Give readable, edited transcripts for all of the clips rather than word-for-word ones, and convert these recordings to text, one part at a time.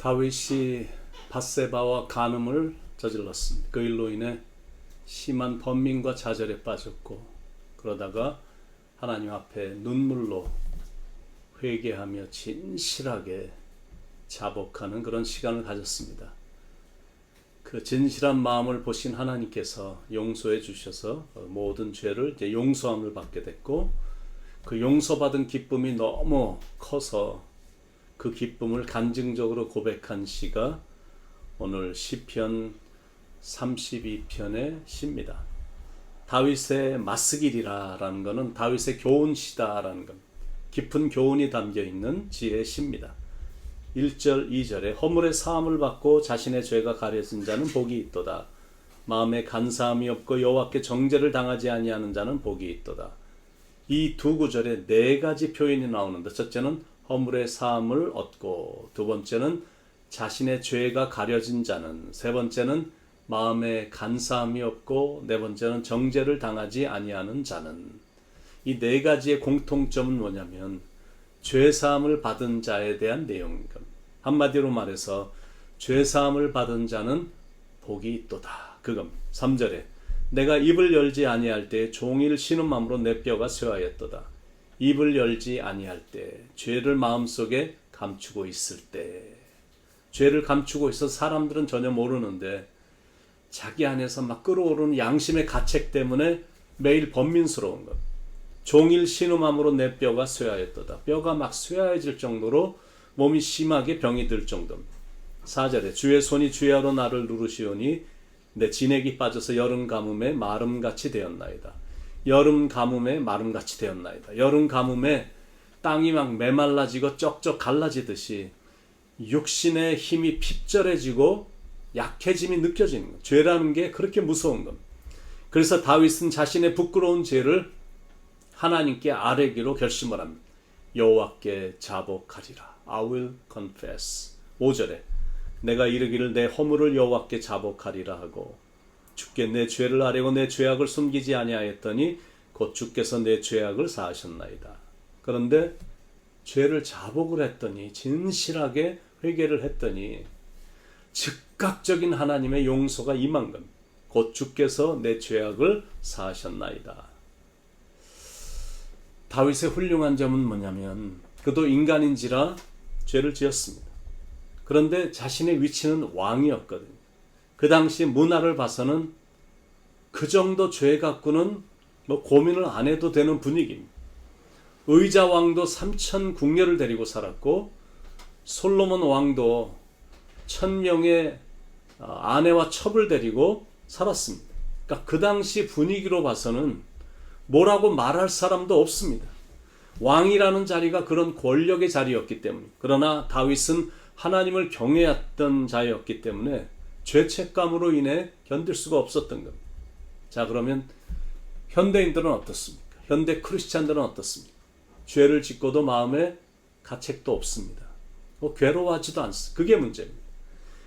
다윗이 밧세바와 간음을 저질렀습니다. 그 일로 인해 심한 번민과 좌절에 빠졌고, 그러다가 하나님 앞에 눈물로 회개하며 진실하게 자복하는 그런 시간을 가졌습니다. 그 진실한 마음을 보신 하나님께서 용서해 주셔서 모든 죄를 이제 용서함을 받게 됐고, 그 용서받은 기쁨이 너무 커서 그 기쁨을 간증적으로 고백한 시가 오늘 시편 32편의 시입니다. 다윗의 맞쓰기리라라는 것은 다윗의 교훈시다라는 것, 깊은 교훈이 담겨있는 지혜의 시입니다. 1절 2절에 허물의 사함을 받고 자신의 죄가 가려진 자는 복이 있도다. 마음에 간사함이 없고 여호와께 정죄를 당하지 아니하는 자는 복이 있도다. 이 두 구절에 네 가지 표현이 나오는데, 첫째는 허물의 사함을 얻고, 두 번째는 자신의 죄가 가려진 자는, 세 번째는 마음에 간사함이 없고, 네 번째는 정죄를 당하지 아니하는 자는. 이 네 가지의 공통점은 뭐냐면 죄사함을 받은 자에 대한 내용입니다. 한마디로 말해서 죄사함을 받은 자는 복이 있도다, 그겁니다. 3절에 내가 입을 열지 아니할 때 종일 신음함으로 내 뼈가 쇠하였도다. 입을 열지 아니할 때, 죄를 마음속에 감추고 있을 때, 죄를 감추고 있어 사람들은 전혀 모르는데 자기 안에서 막 끓어오르는 양심의 가책 때문에 매일 번민스러운 것. 종일 신음함으로 내 뼈가 쇠하였도다. 뼈가 막 쇠하여질 정도로 몸이 심하게 병이 들 정도입니다. 4절에 주의 손이 주야로 나를 누르시오니 내 진액이 빠져서 여름 가뭄에 마름같이 되었나이다. 여름 가뭄에 마름같이 되었나이다. 여름 가뭄에 땅이 막 메말라지고 쩍쩍 갈라지듯이 육신의 힘이 핍절해지고 약해짐이 느껴지는 것. 죄라는 게 그렇게 무서운 겁니다. 그래서 다윗은 자신의 부끄러운 죄를 하나님께 아뢰기로 결심을 합니다. 여호와께 자복하리라. I will confess. 5절에 내가 이르기를 내 허물을 여호와께 자복하리라 하고, 주께 내 죄를 아뢰고 내 죄악을 숨기지 아니하였더니 곧 주께서 내 죄악을 사하셨나이다. 그런데 죄를 자복을 했더니, 진실하게 회개를 했더니 즉각적인 하나님의 용서가 임한 겁니다. 곧 주께서 내 죄악을 사하셨나이다. 다윗의 훌륭한 점은 뭐냐면 그도 인간인지라 죄를 지었습니다. 그런데 자신의 위치는 왕이었거든요. 그 당시 문화를 봐서는 그 정도 죄 갖고는 뭐 고민을 안 해도 되는 분위기입니다. 의자 왕도 3천 궁녀를 데리고 살았고, 솔로몬 왕도 1,000명의 아내와 첩을 데리고 살았습니다. 그러니까 그 당시 분위기로 봐서는 뭐라고 말할 사람도 없습니다. 왕이라는 자리가 그런 권력의 자리였기 때문에. 그러나 다윗은 하나님을 경외했던 자였기 때문에 죄책감으로 인해 견딜 수가 없었던 겁니다. 자, 그러면 현대인들은 어떻습니까? 현대 크리스찬들은 어떻습니까? 죄를 짓고도 마음에 가책도 없습니다. 괴로워하지도 않습니다. 그게 문제입니다.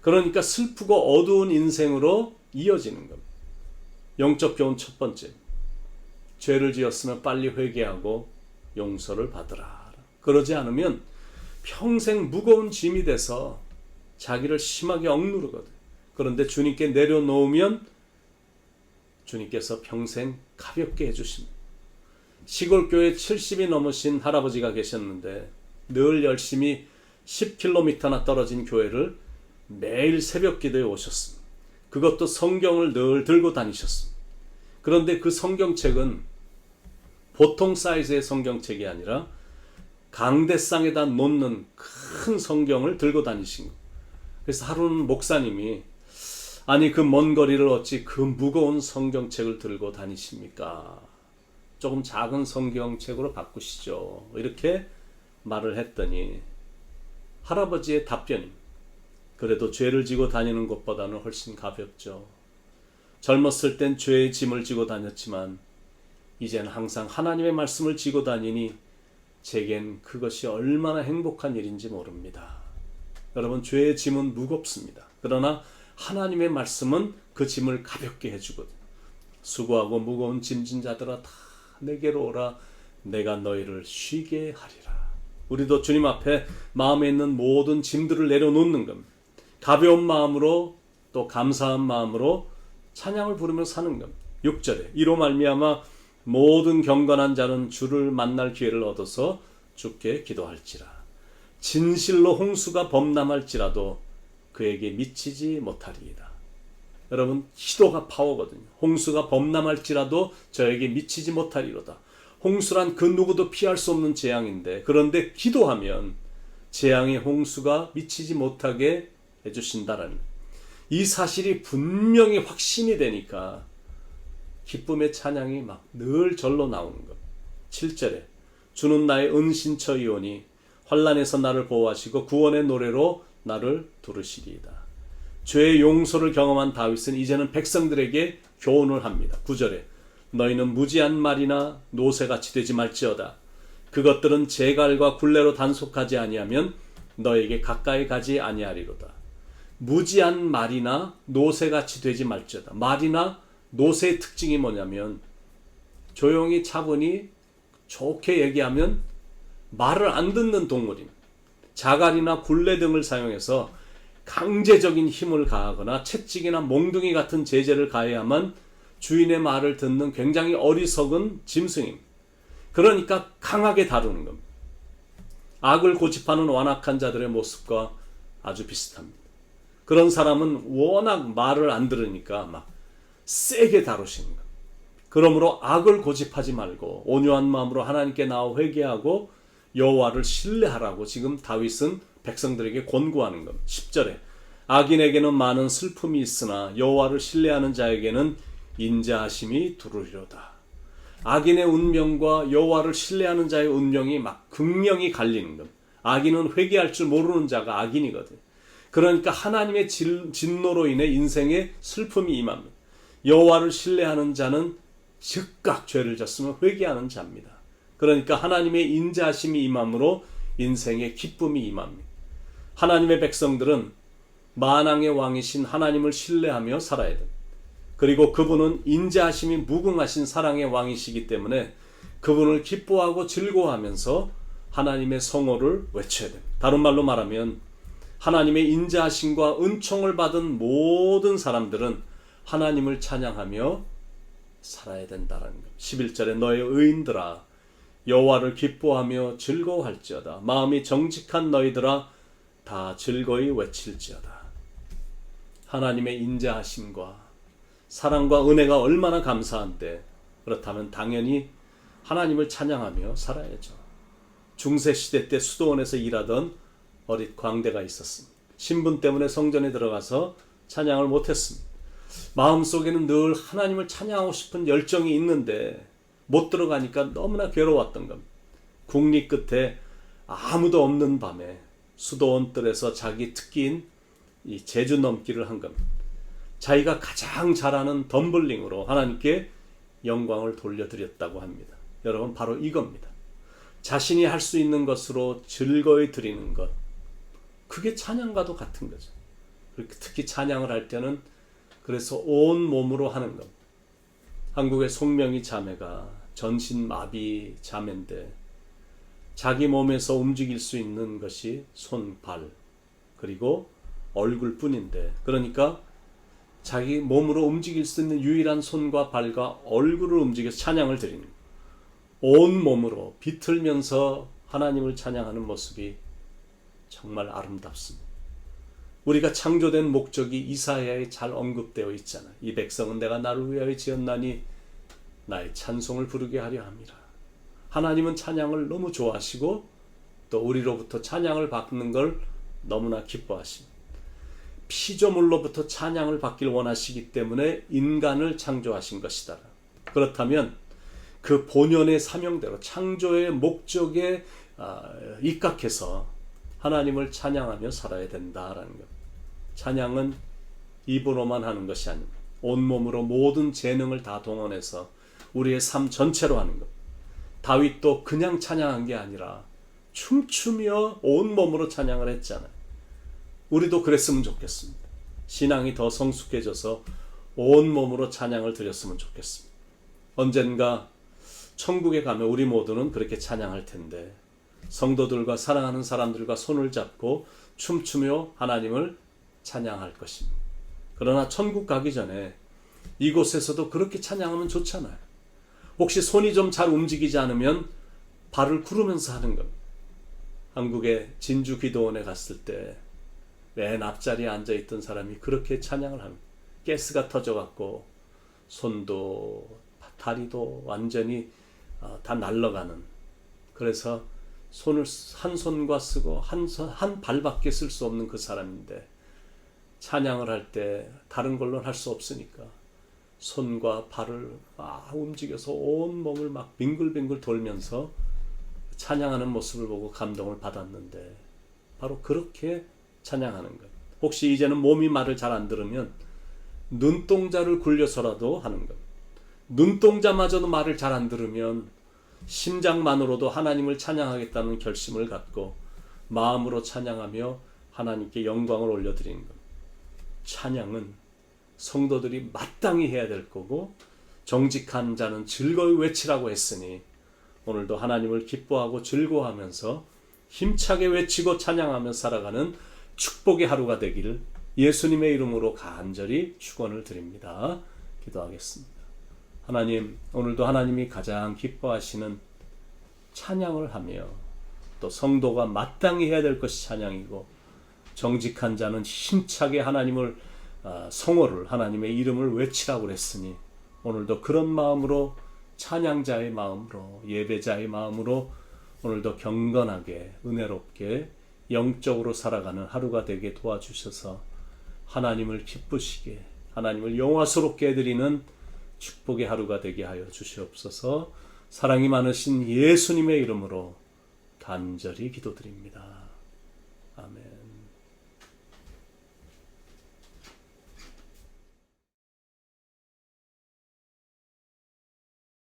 그러니까 슬프고 어두운 인생으로 이어지는 겁니다. 영적 교훈 첫 번째, 죄를 지었으면 빨리 회개하고 용서를 받으라. 그러지 않으면 평생 무거운 짐이 돼서 자기를 심하게 억누르거든. 그런데 주님께 내려놓으면 주님께서 평생 가볍게 해주십니다. 시골교회 70이 넘으신 할아버지가 계셨는데 늘 열심히 10km나 떨어진 교회를 매일 새벽 기도에 오셨습니다. 그것도 성경을 늘 들고 다니셨습니다. 그런데 그 성경책은 보통 사이즈의 성경책이 아니라 강대상에다 놓는 큰 성경을 들고 다니신 거예요. 그래서 하루는 목사님이, 아니 그 먼 거리를 어찌 그 무거운 성경책을 들고 다니십니까? 조금 작은 성경책으로 바꾸시죠. 이렇게 말을 했더니 할아버지의 답변입니다. 그래도 죄를 지고 다니는 것보다는 훨씬 가볍죠. 젊었을 땐 죄의 짐을 지고 다녔지만 이제는 항상 하나님의 말씀을 지고 다니니 제겐 그것이 얼마나 행복한 일인지 모릅니다. 여러분, 죄의 짐은 무겁습니다. 그러나 하나님의 말씀은 그 짐을 가볍게 해주거든요. 수고하고 무거운 짐진 자들아 다 내게로 오라. 내가 너희를 쉬게 하리라. 우리도 주님 앞에 마음에 있는 모든 짐들을 내려놓는 겁니다. 가벼운 마음으로 또 감사한 마음으로 찬양을 부르며 사는 겁니다. 6절에 이로 말미암아 모든 경건한 자는 주를 만날 기회를 얻어서 주께 기도할지라. 진실로 홍수가 범람할지라도 그에게 미치지 못하리이다. 여러분, 기도가 파워거든요. 홍수가 범람할지라도 저에게 미치지 못하리로다. 홍수란 그 누구도 피할 수 없는 재앙인데, 그런데 기도하면 재앙의 홍수가 미치지 못하게 해주신다라는 이 사실이 분명히 확신이 되니까 기쁨의 찬양이 막 늘 절로 나오는 것. 7절에 주는 나의 은신처이오니 환난에서 나를 보호하시고 구원의 노래로 나를 두르시리이다. 죄의 용서를 경험한 다윗은 이제는 백성들에게 교훈을 합니다. 9절에 너희는 무지한 말이나 노새같이 되지 말지어다. 그것들은 제갈과 굴레로 단속하지 아니하면 너에게 가까이 가지 아니하리로다. 무지한 말이나 노새같이 되지 말지어다. 말이나 노새의 특징이 뭐냐면 조용히 차분히 좋게 얘기하면 말을 안 듣는 동물입니다. 자갈이나 굴레 등을 사용해서 강제적인 힘을 가하거나 채찍이나 몽둥이 같은 제재를 가해야만 주인의 말을 듣는 굉장히 어리석은 짐승입니다. 그러니까 강하게 다루는 겁니다. 악을 고집하는 완악한 자들의 모습과 아주 비슷합니다. 그런 사람은 워낙 말을 안 들으니까 막 세게 다루시는 겁니다. 그러므로 악을 고집하지 말고 온유한 마음으로 하나님께 나와 회개하고 여호와를 신뢰하라고 지금 다윗은 백성들에게 권고하는 겁니다. 10절에 악인에게는 많은 슬픔이 있으나 여호와를 신뢰하는 자에게는 인자하심이 두르리로다. 악인의 운명과 여호와를 신뢰하는 자의 운명이 막 극명히 갈리는 겁니다. 악인은 회개할 줄 모르는 자가 악인이거든. 그러니까 하나님의 진노로 인해 인생에 슬픔이 임합니다. 여호와를 신뢰하는 자는 즉각 죄를 졌으면 회개하는 자입니다. 그러니까 하나님의 인자하심이 임함으로 인생에 기쁨이 임합니다. 하나님의 백성들은 만왕의 왕이신 하나님을 신뢰하며 살아야 됩니다. 그리고 그분은 인자하심이 무궁하신 사랑의 왕이시기 때문에 그분을 기뻐하고 즐거워하면서 하나님의 성호를 외쳐야 됩니다. 다른 말로 말하면 하나님의 인자하심과 은총을 받은 모든 사람들은 하나님을 찬양하며 살아야 된다는 것. 11절에 너의 의인들아 여호와를 기뻐하며 즐거워할지어다. 마음이 정직한 너희들아 다 즐거이 외칠지어다. 하나님의 인자하심과 사랑과 은혜가 얼마나 감사한데, 그렇다면 당연히 하나님을 찬양하며 살아야죠. 중세시대 때 수도원에서 일하던 어릿 광대가 있었습니다. 신분 때문에 성전에 들어가서 찬양을 못했습니다. 마음속에는 늘 하나님을 찬양하고 싶은 열정이 있는데 못 들어가니까 너무나 괴로웠던 겁니다. 국리 끝에 아무도 없는 밤에 수도원 뜰에서 자기 특기인 이 제주 넘기를 한 겁니다. 자기가 가장 잘하는 덤블링으로 하나님께 영광을 돌려드렸다고 합니다. 여러분, 바로 이겁니다. 자신이 할 수 있는 것으로 즐거이 드리는 것, 그게 찬양과도 같은 거죠. 특히 찬양을 할 때는 그래서 온 몸으로 하는 겁니다. 한국의 송명희 자매가 전신마비 자매인데 자기 몸에서 움직일 수 있는 것이 손, 발, 그리고 얼굴뿐인데, 그러니까 자기 몸으로 움직일 수 있는 유일한 손과 발과 얼굴을 움직여서 찬양을 드리는 거예요. 온 몸으로 비틀면서 하나님을 찬양하는 모습이 정말 아름답습니다. 우리가 창조된 목적이 이사야에 잘 언급되어 있잖아요. 이 백성은 내가 나를 위하여 지었나니 나의 찬송을 부르게 하려 함이라. 하나님은 찬양을 너무 좋아하시고 또 우리로부터 찬양을 받는 걸 너무나 기뻐하십니다. 피조물로부터 찬양을 받길 원하시기 때문에 인간을 창조하신 것이다. 그렇다면 그 본연의 사명대로 창조의 목적에 입각해서 하나님을 찬양하며 살아야 된다라는 것. 찬양은 입으로만 하는 것이 아닙니다. 온몸으로 모든 재능을 다 동원해서 우리의 삶 전체로 하는 것. 다윗도 그냥 찬양한 게 아니라 춤추며 온몸으로 찬양을 했잖아요. 우리도 그랬으면 좋겠습니다. 신앙이 더 성숙해져서 온몸으로 찬양을 드렸으면 좋겠습니다. 언젠가 천국에 가면 우리 모두는 그렇게 찬양할 텐데 성도들과 사랑하는 사람들과 손을 잡고 춤추며 하나님을 찬양할 것입니다. 그러나 천국 가기 전에 이곳에서도 그렇게 찬양하면 좋잖아요. 혹시 손이 좀 잘 움직이지 않으면 발을 구르면서 하는 겁니다. 한국의 진주 기도원에 갔을 때 맨 앞자리에 앉아있던 사람이 그렇게 찬양을 합니다. 가스가 터져갖고 손도 다리도 완전히 다 날아가는, 그래서 손을 한 손과 쓰고 한 발밖에 쓸 수 없는 그 사람인데 찬양을 할 때 다른 걸로는 할 수 없으니까 손과 발을 막 움직여서 온 몸을 막 빙글빙글 돌면서 찬양하는 모습을 보고 감동을 받았는데, 바로 그렇게 찬양하는 것. 혹시 이제는 몸이 말을 잘 안 들으면 눈동자를 굴려서라도 하는 것. 눈동자마저도 말을 잘 안 들으면 심장만으로도 하나님을 찬양하겠다는 결심을 갖고 마음으로 찬양하며 하나님께 영광을 올려드리는 것. 찬양은 성도들이 마땅히 해야 될 거고, 정직한 자는 즐거이 외치라고 했으니 오늘도 하나님을 기뻐하고 즐거워하면서 힘차게 외치고 찬양하며 살아가는 축복의 하루가 되기를 예수님의 이름으로 간절히 축원을 드립니다. 기도하겠습니다. 하나님, 오늘도 하나님이 가장 기뻐하시는 찬양을 하며, 또 성도가 마땅히 해야 될 것이 찬양이고, 정직한 자는 힘차게 하나님을 성호를, 하나님의 이름을 외치라고 그랬으니 오늘도 그런 마음으로, 찬양자의 마음으로, 예배자의 마음으로 오늘도 경건하게 은혜롭게 영적으로 살아가는 하루가 되게 도와주셔서 하나님을 기쁘시게, 하나님을 영화스럽게 해드리는 축복의 하루가 되게 하여 주시옵소서. 사랑이 많으신 예수님의 이름으로 간절히 기도드립니다. 아멘.